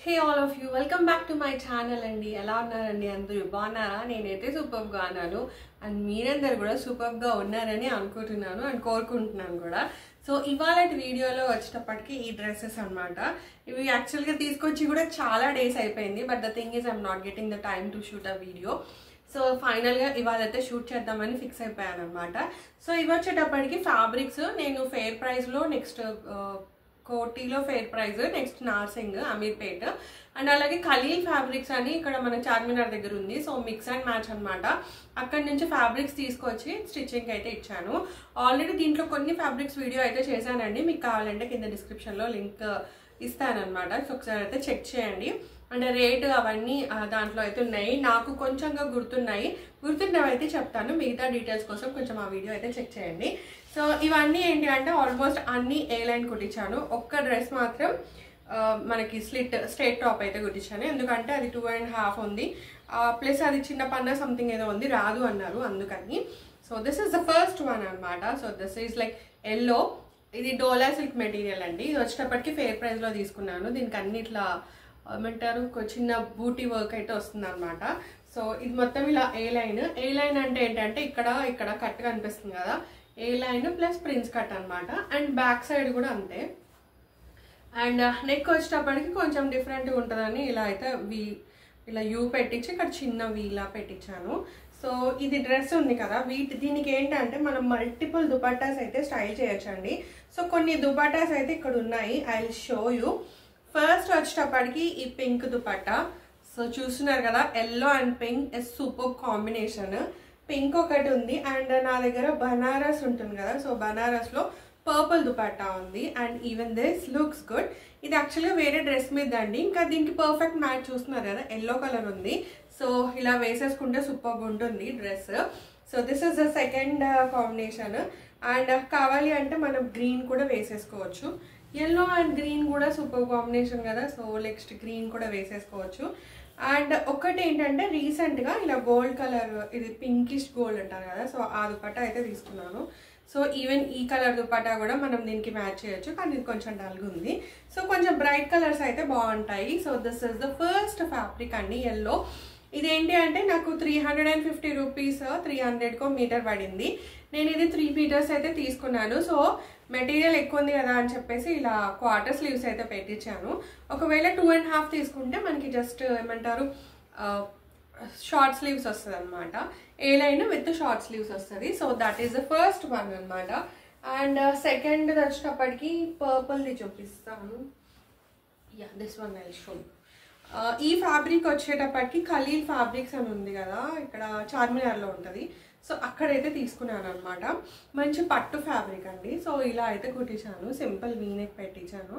Hey all of you, welcome back to my channel అండి. ఎలా ఉన్నారండి అందరూ? బాగున్నారా? నేనైతే సూపర్ గా ఉన్నాను అండ్ మీరందరూ కూడా సూపర్ గా ఉన్నారని అనుకుంటున్నాను అండ్ కోరుకుంటున్నాను కూడా. సో ఇవాళ వీడియోలో వచ్చేటప్పటికి ఈ డ్రెస్సెస్ అన్నమాట. ఇవి యాక్చువల్గా తీసుకొచ్చి కూడా చాలా డేస్ అయిపోయింది, but the thing is I'm not getting the time to shoot a video. So ఫైనల్గా ఇవాళైతే షూట్ చేద్దామని ఫిక్స్ అయిపోయాను అనమాట. సో ఇవి వచ్చేటప్పటికి ఫ్యాబ్రిక్స్ నేను ఫెయిర్ ప్రైస్లో నెక్స్ట్ కోటిలో fair price, next Narsingi Ameerpet and అలాగే ఖలీల్ ఫ్యాబ్రిక్స్ అని ఇక్కడ మన చార్మినార్ దగ్గర ఉంది. సో మిక్స్ అండ్ మ్యాచ్ అనమాట. అక్కడి నుంచి ఫ్యాబ్రిక్స్ తీసుకొచ్చి స్టిచ్చింగ్ అయితే ఇచ్చాను. ఆల్రెడీ దీంట్లో కొన్ని ఫ్యాబ్రిక్స్ వీడియో అయితే చేశానండి, మీకు కావాలంటే కింద డిస్క్రిప్షన్లో లింక్ ఇస్తానమాట. సో ఒకసారి అయితే చెక్ చేయండి. అండ్ రేట్ అవన్నీ దాంట్లో అయితే ఉన్నాయి, నాకు కొంచెంగా గుర్తున్నవి అయితే చెప్తాను. మిగతా డీటెయిల్స్ కోసం కొంచెం ఆ వీడియో అయితే చెక్ చేయండి. సో ఇవన్నీ ఏంటి అంటే ఆల్మోస్ట్ అన్ని ఏ లైన్ కుట్టించాను. ఒక్క డ్రెస్ మాత్రం మనకి స్ట్రైట్ టాప్ అయితే కుట్టించాను, ఎందుకంటే అది 2.5 ఉంది, ప్లస్ అది చిన్న పన్న సంథింగ్ ఏదో ఉంది, రాదు అన్నారు అందుకని. So this is the first one అనమాట. So this is like yellow. ఇది డోలా సిల్క్ మెటీరియల్ అండి. ఇది వచ్చేటప్పటికి ఫెయిర్ ప్రైస్లో తీసుకున్నాను. దీనికి అన్ని ఇట్లా ఏమంటారు చిన్న బూటీ వర్క్ అయితే వస్తుంది అనమాట. సో ఇది మొత్తం ఇలా ఏ లైన్ అంటే ఏంటంటే ఇక్కడ కట్ కనిపిస్తుంది కదా, ఏ లైన్ ప్లస్ ప్రిన్స్ కట్ అనమాట. అండ్ బ్యాక్ సైడ్ కూడా అంతే. అండ్ నెక్ వచ్చేటప్పటికి కొంచెం డిఫరెంట్గా ఉంటుందని ఇలా అయితే ఇలా యూ పెట్టించి ఇక్కడ చిన్న వీలా పెట్టించాను. సో ఇది డ్రెస్ ఉంది కదా, దీనికి ఏంటంటే మనం మల్టిపుల్ దుపట్టాస్ అయితే స్టైల్ చేయొచ్చండి. సో కొన్ని దుపట్టాస్ అయితే ఇక్కడ ఉన్నాయి, I will show you. First వచ్చేటప్పటికి ఈ పింక్ దుపట్టా. సో చూస్తున్నారు కదా, yellow and pink is super combination. Pink ఒకటి ఉంది అండ్ నా దగ్గర బనారస్ ఉంటుంది కదా, సో బనారస్లో పర్పుల్ దుపట్టా ఉంది. And even this looks good. ఇది యాక్చువల్గా వేరే డ్రెస్ మీద అండి, ఇంకా దీనికి పర్ఫెక్ట్ మ్యాచ్ చూస్తున్నారు కదా, ఎల్లో కలర్ ఉంది. సో ఇలా వేసేసుకుంటే సూపర్గా ఉంటుంది dress. So this is the second combination. And కావాలి అంటే మనం గ్రీన్ కూడా వేసేసుకోవచ్చు. ఎల్లో అండ్ గ్రీన్ కూడా సూపర్ కాంబినేషన్ కదా, సో నెక్స్ట్ గ్రీన్ కూడా వేసేసుకోవచ్చు. అండ్ ఒకటి ఏంటంటే రీసెంట్గా ఇలా గోల్డ్ కలర్, ఇది పింకిష్ గోల్డ్ అంటారు కదా, సో ఆ దుపట్టా అయితే తీసుకున్నాను. సో ఈవెన్ ఈ కలర్ దుపట్టా కూడా మనం దీనికి మ్యాచ్ చేయొచ్చు, కానీ ఇది కొంచెం డల్గా ఉంది. సో కొంచెం బ్రైట్ కలర్స్ అయితే బాగుంటాయి. So this is the first fabric అండి, ఎల్లో. ఇదేంటి అంటే నాకు 350 రూపీస్ 300కో మీటర్ పడింది. నేను ఇది 3 మీటర్స్ అయితే తీసుకున్నాను. సో మెటీరియల్ ఎక్కువ ఉంది కదా అని చెప్పేసి ఇలా క్వార్టర్ స్లీవ్స్ అయితే పెట్టించాను. ఒకవేళ 2.5 తీసుకుంటే మనకి జస్ట్ ఏమంటారు షార్ట్ స్లీవ్స్ వస్తుంది అనమాట. ఏ లైన్ విత్ షార్ట్ స్లీవ్స్ వస్తుంది. So that is the first one అనమాట. అండ్ సెకండ్ వచ్చేటప్పటికి పర్పుల్ది చూపిస్తాను. Yeah, this one I show. ఈ ఫ్యాబ్రిక్ వచ్చేటప్పటికి ఖలీల్ ఫ్యాబ్రిక్స్ అని ఉంది కదా, ఇక్కడ చార్మినార్లో ఉంటుంది. సో అక్కడైతే తీసుకున్నాను అనమాట. మంచి పట్టు ఫ్యాబ్రిక్ అండి. సో ఇలా అయితే కుట్టించాను, సింపుల్ వీనెక్ పెట్టించాను.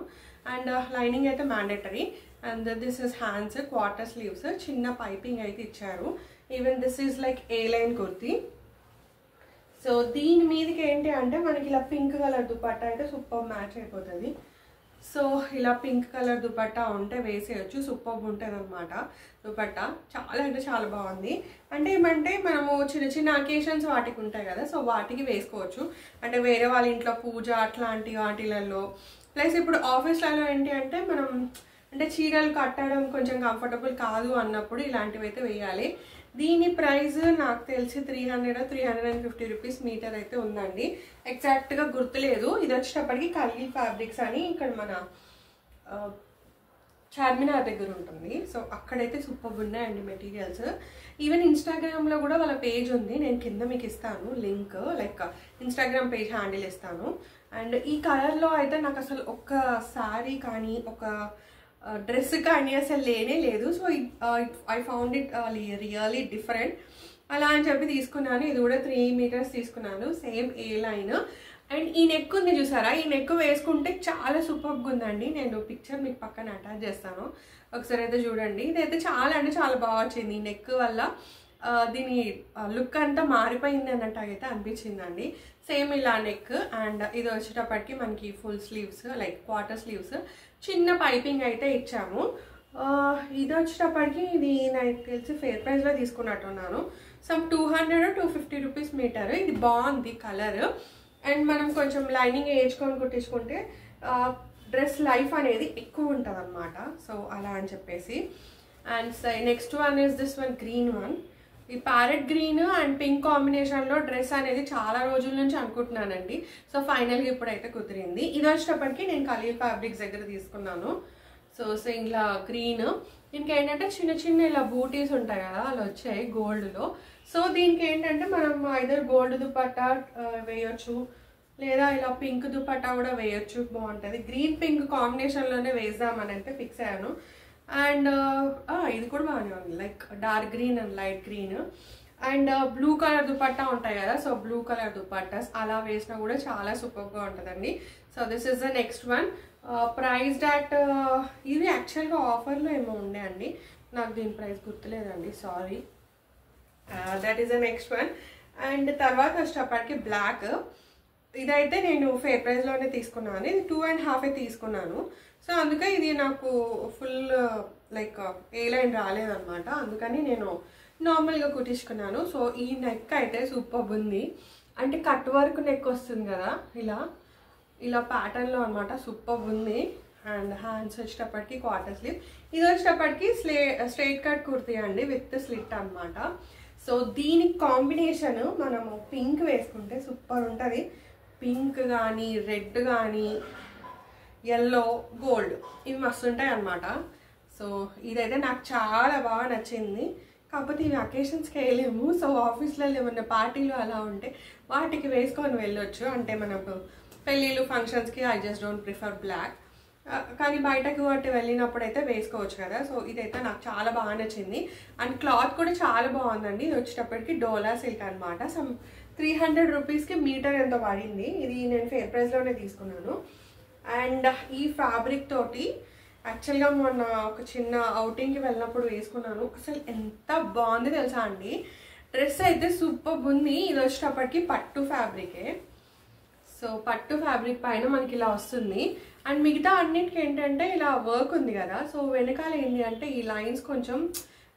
అండ్ లైనింగ్ అయితే mandatory. And this is hands, quarter sleeves, చిన్న పైపింగ్ అయితే ఇచ్చారు. Even this is like A line kurti. So దీని మీదకి ఏంటి అంటే మనకి ఇలా పింక్ కలర్ దుపట్టా అయితే సూపర్ మ్యాచ్ అయిపోతుంది. సో ఇలా పింక్ కలర్ దుపట్టా ఉంటే వేసేయచ్చు, సూపర్ ఉంటుంది అనమాట దుపట్టా. చాలా అంటే చాలా బాగుంది. అంటే ఏమంటే మనము చిన్న చిన్న అకేషన్స్ వాటికి ఉంటాయి కదా, సో వాటికి వేసుకోవచ్చు. అంటే వేరే వాళ్ళ ఇంట్లో పూజ అట్లాంటి వాటిలలో, ప్లస్ ఇప్పుడు ఆఫీస్లలో ఏంటి అంటే మనం అంటే చీరలు కట్టడం కొంచెం కంఫర్టబుల్ కాదు అన్నప్పుడు ఇలాంటివి అయితే వేయాలి. దీని ప్రైస్ నాకు తెలిసి 350 రూపీస్ మీటర్ అయితే ఉందండి, ఎగ్జాక్ట్గా గుర్తులేదు. ఇది వచ్చేటప్పటికి ఖలీల్ ఫ్యాబ్రిక్స్ అని ఇక్కడ మన చార్మినార్ దగ్గర ఉంటుంది. సో అక్కడైతే సూపర్ ఉన్నాయండి మెటీరియల్స్. ఈవెన్ ఇన్స్టాగ్రామ్లో కూడా వాళ్ళ పేజ్ ఉంది, నేను కింద మీకు ఇస్తాను link, like Instagram page handle ఇస్తాను. అండ్ ఈ కలర్లో అయితే నాకు అసలు ఒక్క శారీ కానీ ఒక డ్రెస్ కానీ అసలు లేనే లేదు. So I found it really different అలా అని చెప్పి తీసుకున్నాను. ఇది కూడా 3 మీటర్స్ తీసుకున్నాను, సేమ్ ఏ లైన్. అండ్ ఈ నెక్ ఉంది చూసారా, ఈ నెక్ వేసుకుంటే చాలా సూపర్గా ఉందండి. నేను పిక్చర్ మీకు పక్కన అటాచ్ చేస్తాను, ఒకసారి అయితే చూడండి. ఇదైతే చాలా అంటే చాలా బాగా వచ్చింది. ఈ నెక్ వల్ల దీని లుక్ అంతా మారిపోయింది అన్నట్టు అయితే అనిపించిందండి. సేమ్ ఇలా నెక్. అండ్ ఇది వచ్చేటప్పటికి మనకి full sleeves, like quarter sleeves, చిన్న పైపింగ్ అయితే ఇచ్చాము. ఇది వచ్చేటప్పటికి ఇది నాకు తెలిసి ఫెయిర్ ప్రైస్లో తీసుకున్నట్టున్నాను. Some 200-250 rupees metre. ఇది బాగుంది కలర్. అండ్ మనం కొంచెం లైనింగ్ వేయించుకొని కుట్టించుకుంటే డ్రెస్ లైఫ్ అనేది ఎక్కువ ఉంటుంది అనమాట. సో అలా అని చెప్పేసి. And next one is this one green one. ఈ ప్యారెట్ గ్రీన్ అండ్ పింక్ కాంబినేషన్లో డ్రెస్ అనేది చాలా రోజుల నుంచి అనుకుంటున్నానండి. సో ఫైనల్గా ఇప్పుడైతే కుదిరింది. ఇది వచ్చేటప్పటికి నేను ఖలీల్ ఫ్యాబ్రిక్స్ దగ్గర తీసుకున్నాను. సో ఇలా గ్రీన్, దీనికి ఏంటంటే చిన్న చిన్న ఇలా బూటీస్ ఉంటాయి కదా, అలా వచ్చాయి గోల్డ్లో. సో దీనికి ఏంటంటే మనం ఐదర్ గోల్డ్ దుపట్టా వేయొచ్చు, లేదా ఇలా పింక్ దుపట్టా కూడా వేయొచ్చు, బాగుంటుంది. గ్రీన్ పింక్ కాంబినేషన్లోనే వేద్దామని అంటే ఫిక్స్ అయ్యాను. అండ్ ఇది కూడా బాగానే ఉంది, like dark green and light green. And blue colour dupatta ఉంటాయి కదా, సో బ్లూ కలర్ దుపట్టాస్ అలా వేసినా కూడా చాలా సూపర్గా ఉంటుందండి. So this is the next one. Price that ఇది యాక్చువల్గా ఆఫర్లో ఏమో ఉండే అండి, నాకు దీని ప్రైస్ గుర్తులేదండి, sorry. That is the next one. And తర్వాత వచ్చేటప్పటికి బ్లాక్. ఇదైతే నేను ఫేర్ ప్రైస్లోనే తీసుకున్నాను. ఇది 2.5 తీసుకున్నాను. సో అందుకే ఇది నాకు ఫుల్ లైక్ ఏ లైన్ రాలేదన్నమాట, అందుకని నేను నార్మల్గా కుట్టించుకున్నాను. సో ఈ నెక్ అయితే సూపర్ ఉంది, అంటే కట్ వర్క్ నెక్ వస్తుంది కదా, ఇలా ఇలా ప్యాటర్న్లో అనమాట, సూపర్ ఉంది. అండ్ హ్యాండ్స్ వచ్చేటప్పటికి క్వార్టర్ స్లీవ్. ఇది వచ్చేటప్పటికి స్ట్రైట్ కట్ కుర్తీ అండి విత్ స్లిట్ అనమాట. సో దీనికి కాంబినేషన్ మనము పింక్ వేసుకుంటే సూపర్ ఉంటుంది. పింక్ కానీ రెడ్ కానీ ఎల్లో గోల్డ్ ఇవి మస్తు ఉంటాయి అన్నమాట. సో ఇదైతే నాకు చాలా బాగా నచ్చింది. కాకపోతే ఇవి అకేషన్స్కి వేయలేము. సో ఆఫీస్లలో ఏమన్నా పార్టీలు అలా ఉంటే వాటికి వేసుకొని వెళ్ళొచ్చు, అంటే మనకు పెళ్ళిళ్ళు ఫంక్షన్స్కి I just don't prefer black. కానీ బయటకు వాటి వెళ్ళినప్పుడు అయితే వేసుకోవచ్చు కదా. సో ఇదైతే నాకు చాలా బాగా నచ్చింది. అండ్ క్లాత్ కూడా చాలా బాగుందండి. ఇది వచ్చేటప్పటికి డోలా సిల్క్ అనమాట. సమ్ 300 రూపీస్కి మీటర్ ఎంతో పడింది. ఇది నేను ఫేర్ ప్రైస్లోనే తీసుకున్నాను. అండ్ ఈ ఫ్యాబ్రిక్ తోటి యాక్చువల్గా మొన్న ఒక చిన్న అవుటింగ్కి వెళ్ళినప్పుడు వేసుకున్నాను. అసలు ఎంత బాగుంది తెలుసా అండి, డ్రెస్ అయితే సూపర్ ఉంది. ఇది వచ్చేటప్పటికి పట్టు ఫ్యాబ్రికే. సో పట్టు ఫ్యాబ్రిక్ పైన మనకి ఇలా వస్తుంది. అండ్ మిగతా అన్నిటికీ ఏంటంటే ఇలా వర్క్ ఉంది కదా, సో వెనకాల ఏంటి అంటే ఈ లైన్స్ కొంచెం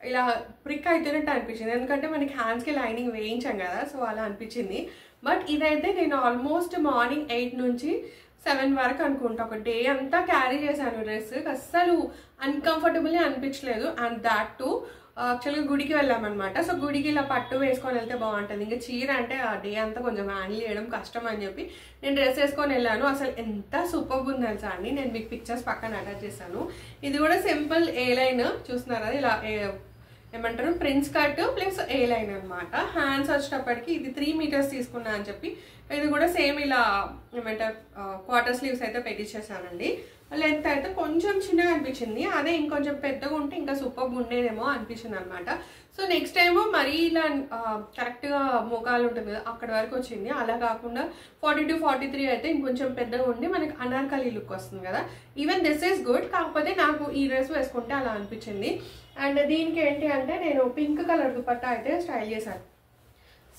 ఇలా ప్రిక్ అయితేనట్టు అనిపించింది, ఎందుకంటే మనకి హ్యాండ్స్కి లైనింగ్ వేయించాం కదా, సో అలా అనిపించింది. బట్ ఇదైతే నేను ఆల్మోస్ట్ మార్నింగ్ 8 నుంచి 7 వరకు అనుకుంటా ఒక డే అంతా క్యారీ చేశాను డ్రెస్. అస్సలు అన్కంఫర్టబుల్ అనిపించలేదు. అండ్ దాట్ టు యాక్చువల్గా గుడికి వెళ్ళామన్నమాట. సో గుడికి ఇలా పట్టు వేసుకొని వెళ్తే బాగుంటుంది. ఇంకా చీర అంటే ఆ డే అంతా కొంచెం హ్యాండిల్ చేయడం కష్టం అని చెప్పి నేను డ్రెస్ వేసుకొని వెళ్ళాను. అసలు ఎంత సూపర్గా ఉంది తెలుసా అండి. నేను మీకు పిక్చర్స్ పక్కన అటాచ్ చేశాను. ఇది కూడా సింపుల్ ఏ లైన్ చూస్తున్నారా, ఇలా ఏమంటారు ప్రిన్స్ కట్ ప్లస్ ఏ లైన్ అనమాట. హ్యాండ్స్ వచ్చేటప్పటికి ఇది 3 మీటర్స్ తీసుకున్నా అని చెప్పి ఇది కూడా సేమ్ ఇలా ఏమంటారు క్వార్టర్ స్లీవ్స్ అయితే పెట్టించేసానండి. లెంత్ అయితే కొంచెం చిన్నగా అనిపించింది, అదే ఇంకొంచెం పెద్దగా ఉంటే ఇంకా సూపర్గా ఉండేదేమో అనిపించింది అనమాట. సో నెక్స్ట్ టైము మరీ ఇలా కరెక్ట్గా మోకాలు ఉంటుంది కదా అక్కడ వరకు వచ్చింది. అలా కాకుండా 42, 43 అయితే ఇంకొంచెం పెద్దగా ఉండి మనకి అనార్కలి లుక్ వస్తుంది కదా. ఈవెన్ దిస్ ఈస్ గుడ్, కాకపోతే నాకు ఈ డ్రెస్ వేసుకుంటే అలా అనిపించింది. అండ్ దీనికి ఏంటి అంటే నేను పింక్ కలర్ దుపట్టా అయితే స్టైల్ చేశాను.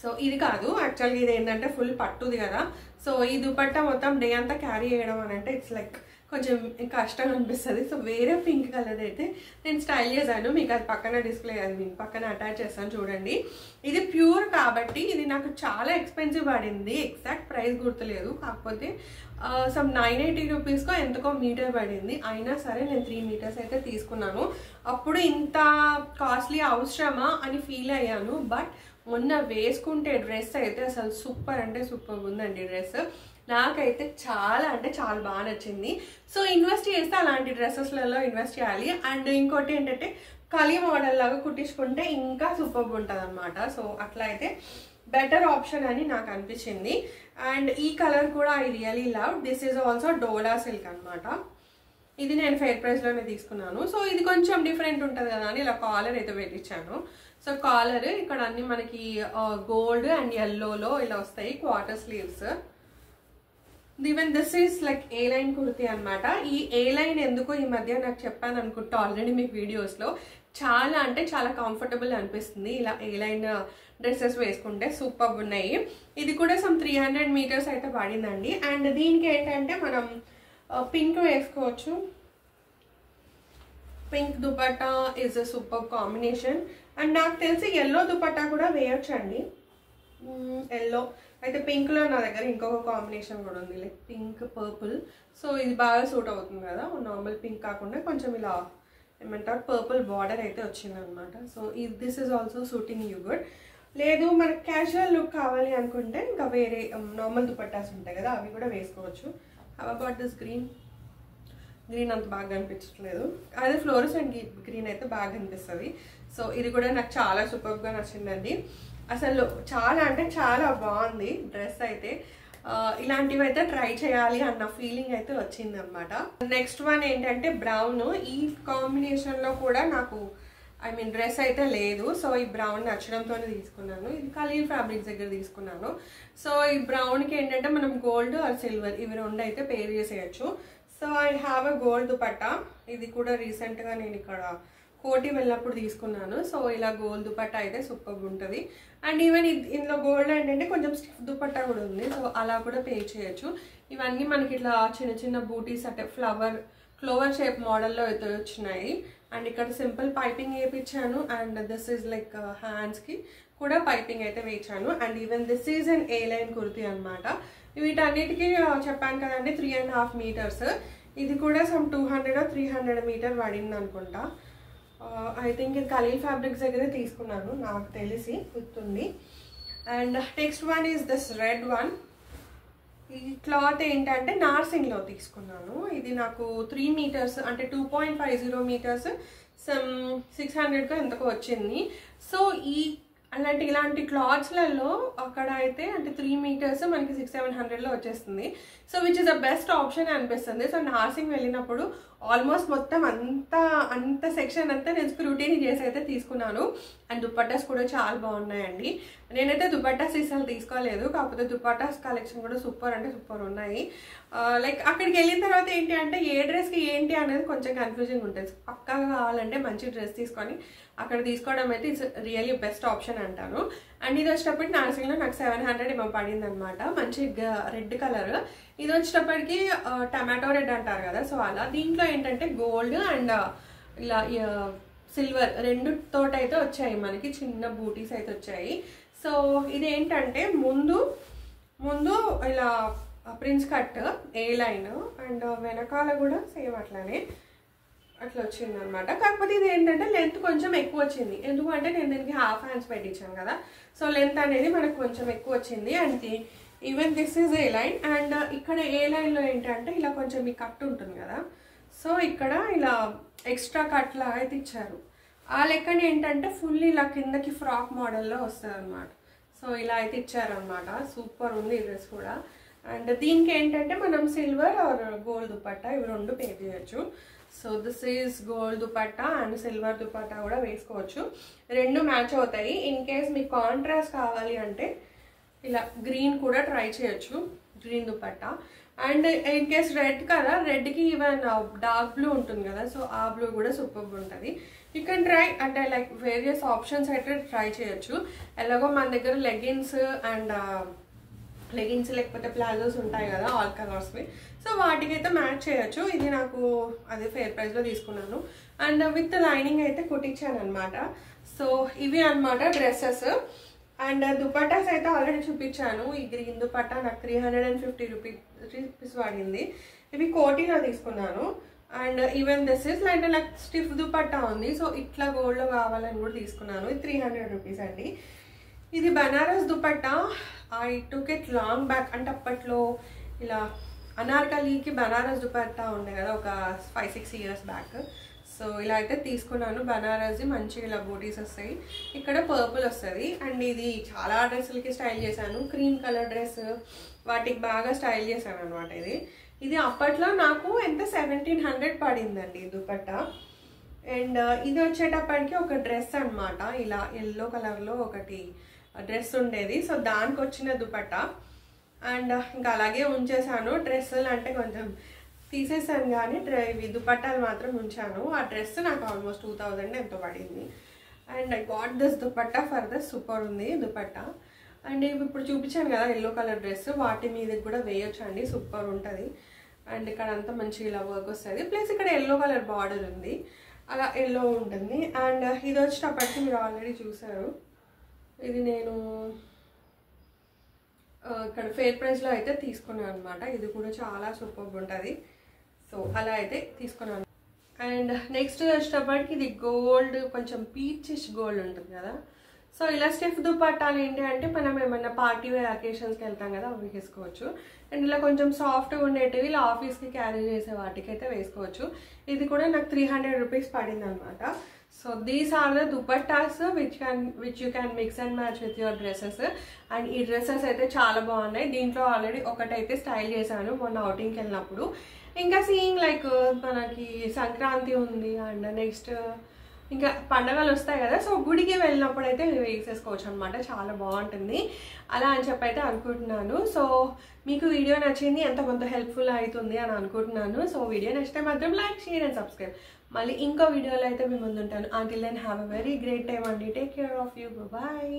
సో ఇది కాదు యాక్చువల్గా, ఇది ఏంటంటే ఫుల్ పట్టుది కదా. సో ఈ దుపట్టా మొత్తం డే అంతా క్యారీ చేయడం అని అంటే ఇట్స్ లైక్ కొంచెం కష్టం అనిపిస్తుంది. సో వేరే పింక్ కలర్ అయితే నేను స్టైల్ చేశాను. మీకు అది పక్కన డిస్ప్లే, అది మీకు పక్కన అటాచ్ చేస్తాను చూడండి. ఇది ప్యూర్ కాబట్టి ఇది నాకు చాలా ఎక్స్పెన్సివ్ పడింది, ఎగ్జాక్ట్ ప్రైస్ గుర్తులేదు. కాకపోతే సమ్ 980 రూపీస్కో ఎంతకో మీటర్ పడింది. అయినా సరే నేను 3 మీటర్స్ అయితే తీసుకున్నాను. అప్పుడు ఇంత కాస్ట్లీ అవసరమా అని ఫీల్ అయ్యాను. బట్ మొన్న వేసుకుంటే డ్రెస్ అయితే అసలు సూపర్ అంటే సూపర్ ఉందండి డ్రెస్. నాకైతే చాలా అంటే చాలా బాగా నచ్చింది. సో ఇన్వెస్ట్ చేస్తే అలాంటి డ్రెస్సెస్లలో ఇన్వెస్ట్ చేయాలి. అండ్ ఇంకోటి ఏంటంటే కలీ మోడల్ లాగా కుట్టించుకుంటే ఇంకా సూపర్గా ఉంటుంది అనమాట. సో అట్లా అయితే బెటర్ ఆప్షన్ అని నాకు అనిపించింది. అండ్ ఈ కలర్ కూడా I really love. This is also dola silk అనమాట. ఇది నేను ఫేర్ ప్రైస్లోనే తీసుకున్నాను. సో ఇది కొంచెం డిఫరెంట్ ఉంటుంది కదా అని ఇలా కాలర్ అయితే పెట్టించాను. సో కాలర్ ఇక్కడ అన్ని మనకి గోల్డ్ అండ్ ఎల్లోలో ఇలా వస్తాయి quarter sleeves. Even this is like A line kurti అనమాట. ఈ ఏ లైన్ ఎందుకు ఈ మధ్య నాకు చెప్పాను అనుకుంటా ఆల్రెడీ మీకు వీడియోస్లో, చాలా అంటే చాలా కంఫర్టబుల్ అనిపిస్తుంది ఇలా ఏ లైన్ డ్రెస్సెస్ వేసుకుంటే సూపర్ ఉన్నాయి. ఇది కూడా సమ్ 300 మీటర్స్ అయితే పడిందండి. అండ్ దీనికి ఏంటంటే మనం పింక్ వేసుకోవచ్చు. Pink dupatta is a super combination. And నాకు తెలిసి ఎల్లో దుపట్టా కూడా వేయొచ్చు అండి. ఎల్లో అయితే పింక్లో నా దగ్గర ఇంకొక కాంబినేషన్ కూడా ఉంది, లైక్ పింక్ పర్పుల్. సో ఇది బాగా సూట్ అవుతుంది కదా, నార్మల్ పింక్ కాకుండా కొంచెం ఇలా ఏమంటారు పర్పుల్ బార్డర్ అయితే వచ్చింది అనమాట. So this is also suiting you good. లేదు మనకు క్యాజువల్ లుక్ కావాలి అనుకుంటే ఇంకా వేరే నార్మల్ దుపట్టాస్ ఉంటాయి కదా, అవి కూడా వేసుకోవచ్చు. How about this green? Green అంత బాగా అనిపించట్లేదు, అదే ఫ్లోరసెంట్ గ్రీన్ అయితే బాగా అనిపిస్తుంది. సో ఇది కూడా నాకు చాలా సూపర్గా నచ్చిందండి. అసలు చాలా అంటే చాలా బాగుంది డ్రెస్ అయితే. ఇలాంటివి అయితే ట్రై చేయాలి అన్న ఫీలింగ్ అయితే వచ్చింది అనమాట. నెక్స్ట్ వన్ ఏంటంటే బ్రౌన్. ఈ కాంబినేషన్లో కూడా నాకు డ్రెస్ అయితే లేదు. సో ఈ బ్రౌన్ నచ్చడంతోనే తీసుకున్నాను. ఇది ఖలీల్ ఫ్యాబ్రిక్స్ దగ్గర తీసుకున్నాను. సో ఈ బ్రౌన్కి ఏంటంటే మనం గోల్డ్ ఆర్ సిల్వర్ ఇవి రెండు అయితే పేర్ చేసేయచ్చు. So I have a gold dupatta. ఇది కూడా రీసెంట్గా నేను ఇక్కడ కోటి వెళ్ళినప్పుడు తీసుకున్నాను. సో ఇలా గోల్డ్ దుపట్టా అయితే సూపర్ ఉంటుంది. అండ్ ఈవెన్ ఇందులో గోల్డ్ ఏంటంటే కొంచెం స్టిఫ్ దుపట్టా కూడా ఉంది. సో అలా కూడా పే చేయొచ్చు. ఇవన్నీ మనకి ఇట్లా చిన్న చిన్న బూటీస్ అంటే క్లోవర్ షేప్ మోడల్లో అయితే వచ్చినాయి. అండ్ ఇక్కడ సింపుల్ పైపింగ్ వేయించాను. అండ్ దిస్ ఈజ్ లైక్ హ్యాండ్స్కి కూడా పైపింగ్ అయితే వేయించాను. And even this is an A line kurti అనమాట. వీటన్నిటికీ చెప్పాను కదండి 3.5 మీటర్స్. ఇది కూడా సమ్ 200 or 300 మీటర్ పడింది అనుకుంటా. ఐ థింక్ ఇది ఖలీల్ ఫ్యాబ్రిక్స్ దగ్గరే తీసుకున్నాను నాకు తెలిసి గుర్తుంది. And next one is this red one. ఈ క్లాత్ ఏంటంటే నార్సింగ్లో తీసుకున్నాను. ఇది నాకు 3 మీటర్స్ అంటే 2.50 మీటర్స్ సమ్ 600 ఎంతకో వచ్చింది. సో ఇలాంటి క్లాత్స్లలో అక్కడ అయితే అంటే 3 మీటర్స్ మనకి 600-700లో వచ్చేస్తుంది. So which is the best option అనిపిస్తుంది. సో నార్సింగ్ వెళ్ళినప్పుడు ఆల్మోస్ట్ మొత్తం అంత సెక్షన్ అంతా నేను స్క్రూటీని చేసి అయితే తీసుకున్నాను. అండ్ దుపట్టాస్ కూడా చాలా బాగున్నాయండి. నేనైతే దుపట్టాస్ అసలు తీసుకోలేదు, కాకపోతే దుపట్టాస్ కలెక్షన్ కూడా సూపర్ అంటే సూపర్ ఉన్నాయి. లైక్ అక్కడికి వెళ్ళిన తర్వాత ఏంటి అంటే ఏ డ్రెస్కి ఏంటి అనేది కొంచెం కన్ఫ్యూజింగ్ ఉంటుంది. పక్కాగా కావాలంటే మంచి డ్రెస్ తీసుకొని అక్కడ తీసుకోవడం అయితే ఇట్స్ రియల్లీ బెస్ట్ ఆప్షన్ అంటాను. అండ్ ఇది వచ్చేటప్పటికి నార్సింగ్లో నాకు 700 పడింది అనమాట. మంచి రెడ్ కలర్. ఇది వచ్చేటప్పటికి టమాటో రెడ్ అంటారు కదా, సో అలా. దీంట్లో ఏంటంటే గోల్డ్ అండ్ ఇలా సిల్వర్ రెండుతోటైతే వచ్చాయి మనకి, చిన్న బూటీస్ అయితే వచ్చాయి. సో ఇది ఏంటంటే ముందు ఇలా prince cut A line and వెనకాల కూడా సేమ్ అట్లానే అట్లా వచ్చింది అనమాట. కాకపోతే ఇది ఏంటంటే లెంత్ కొంచెం ఎక్కువ వచ్చింది. ఎందుకంటే నేను దీనికి హాఫ్ హ్యాండ్స్ పెట్టించాను కదా, సో లెంత్ అనేది మనకు కొంచెం ఎక్కువ వచ్చింది. And even this is a line. And ఇక్కడ ఏ లైన్లో ఏంటంటే ఇలా కొంచెం ఈ కట్ ఉంటుంది కదా, సో ఇక్కడ ఇలా ఎక్స్ట్రా కట్ లాగా అయితే ఇచ్చారు. ఆ లెక్కన ఏంటంటే ఫుల్ ఇలా కిందకి ఫ్రాక్ మోడల్లో వస్తుంది అనమాట. సో ఇలా అయితే ఇచ్చారనమాట. సూపర్ ఉంది ఈ డ్రెస్ కూడా. అండ్ దీనికి ఏంటంటే మనం సిల్వర్ ఆర్ గోల్డ్ దుపట్టా ఇవి రెండు పే చేయొచ్చు. So this is gold dupatta and silver dupatta కూడా వేసుకోవచ్చు, రెండు మ్యాచ్ అవుతాయి. ఇన్ కేస్ మీకు కాంట్రాస్ట్ కావాలి అంటే ఇలా గ్రీన్ కూడా ట్రై చేయొచ్చు, green dupatta. And in case red కదా, రెడ్కి ఈవెన్ డార్క్ బ్లూ ఉంటుంది కదా, సో ఆ బ్లూ కూడా సూపర్గా ఉంటుంది. యూ కెన్ ట్రై అంటే లైక్ వేరియస్ ఆప్షన్స్ అయితే ట్రై చేయొచ్చు. ఎలాగో మన దగ్గర లెగిన్స్ లేకపోతే ప్లాజోస్ ఉంటాయి కదా ఆల్ కలర్స్వి, సో వాటికైతే మ్యాచ్ చేయొచ్చు. ఇది నాకు అదే ఫేర్ ప్రైస్లో తీసుకున్నాను. అండ్ విత్ లైనింగ్ అయితే కుట్టించాను అనమాట. సో ఇవి అనమాట డ్రెస్సెస్. అండ్ దుపట్టాస్ అయితే ఆల్రెడీ చూపించాను. ఈ గ్రీన్ దుపట్టా నాకు 350 రూపీస్ పడింది. ఇవి కోటీలో తీసుకున్నాను. And even this is like నాకు స్టిఫ్ దుపట్టా ఉంది, సో ఇట్లా గోల్డ్లో కావాలని కూడా తీసుకున్నాను. ఇది 300 రూపీస్ అండి. ఇది Banaras dupatta. I took it long back, అంటే అప్పట్లో ఇలా అనార్కలీకి బనారస్ దుపట్టా ఉండే కదా ఒక 5-6 ఇయర్స్ బ్యాక్. సో ఇలా అయితే తీసుకున్నాను. బనారస్ది మంచిగా ఇలా బూటీస్ వస్తాయి, ఇక్కడ పర్పుల్ వస్తుంది. అండ్ ఇది చాలా డ్రెస్సులకి స్టైల్ చేశాను. క్రీమ్ కలర్ డ్రెస్ వాటికి బాగా స్టైల్ చేశాను అనమాట. ఇది అప్పట్లో నాకు ఎంత 1700 పడిందండి దుపట్టా. అండ్ ఇది వచ్చేటప్పటికి ఒక డ్రెస్ అనమాట. ఇలా ఎల్లో కలర్లో ఒకటి డ్రెస్ ఉండేది, సో దానికి వచ్చిన దుపట్టా. అండ్ ఇంకా అలాగే ఉంచేసాను. డ్రెస్సులు అంటే కొంచెం తీసేసాను కానీ ఇవి దుపట్టాలు మాత్రం ఉంచాను. ఆ డ్రెస్ నాకు ఆల్మోస్ట్ 2000 ఎంతో పడింది. And I got this dupatta for this. Super ఉంది దుపట్టా. అండ్ ఇప్పుడు చూపించాను కదా ఎల్లో కలర్ డ్రెస్, వాటి మీదకి కూడా వేయొచ్చు అండి, సూపర్ ఉంటుంది. అండ్ ఇక్కడ అంతా మంచిగా ఇలా వర్క్ వస్తుంది, ప్లస్ ఇక్కడ ఎల్లో కలర్ బార్డర్ ఉంది, అలా ఎల్లో ఉంటుంది. అండ్ ఇది వచ్చేటప్పటికి మీరు ఆల్రెడీ చూసారు. ఇది నేను ఇక్కడ ఫెయిర్ ప్రైస్లో అయితే తీసుకున్నాను అనమాట. ఇది కూడా చాలా సూపర్గా ఉంటుంది. సో అలా అయితే తీసుకున్నాను. అండ్ నెక్స్ట్ వచ్చేటప్పటికి ఇది గోల్డ్, కొంచెం పీచిష్ గోల్డ్ ఉంటుంది కదా. సో ఇలా స్టిఫ్ దుపట్టాలు ఏంటి అంటే మనం ఏమన్నా పార్టీ వేర్ అకేషన్స్కి వెళ్తాం కదా, అవి వేసుకోవచ్చు. అండ్ ఇలా కొంచెం సాఫ్ట్గా ఉండేటివి ఇలా ఆఫీస్కి క్యారీ చేసే వాటికైతే వేసుకోవచ్చు. ఇది కూడా నాకు 300 రూపీస్ పడింది అనమాట. So these are the dupattas which you can mix and match with your dresses. అండ్ ఈ డ్రెస్సెస్ అయితే చాలా బాగున్నాయి. దీంట్లో ఆల్రెడీ ఒకటైతే స్టైల్ చేశాను మొన్న అవుటింగ్కి వెళ్ళినప్పుడు. ఇంకా సీయింగ్ లైక్ మనకి సంక్రాంతి ఉంది అండ్ నెక్స్ట్ ఇంకా పండగలు వస్తాయి కదా, సో గుడికి వెళ్ళినప్పుడు అయితే వేసేసుకోవచ్చు అనమాట. చాలా బాగుంటుంది అలా అని చెప్పి అయితే అనుకుంటున్నాను. సో మీకు వీడియో నచ్చింది, ఎంతమంది హెల్ప్ఫుల్ అవుతుంది అని అనుకుంటున్నాను. సో వీడియో నచ్చితే మాత్రం లైక్, షేర్ అండ్ సబ్స్క్రైబ్. మళ్ళీ ఇంకో వీడియోలో అయితే మీ ముందు ఉంటాను. Until then have a very great time అండి. Take care of you. Bye.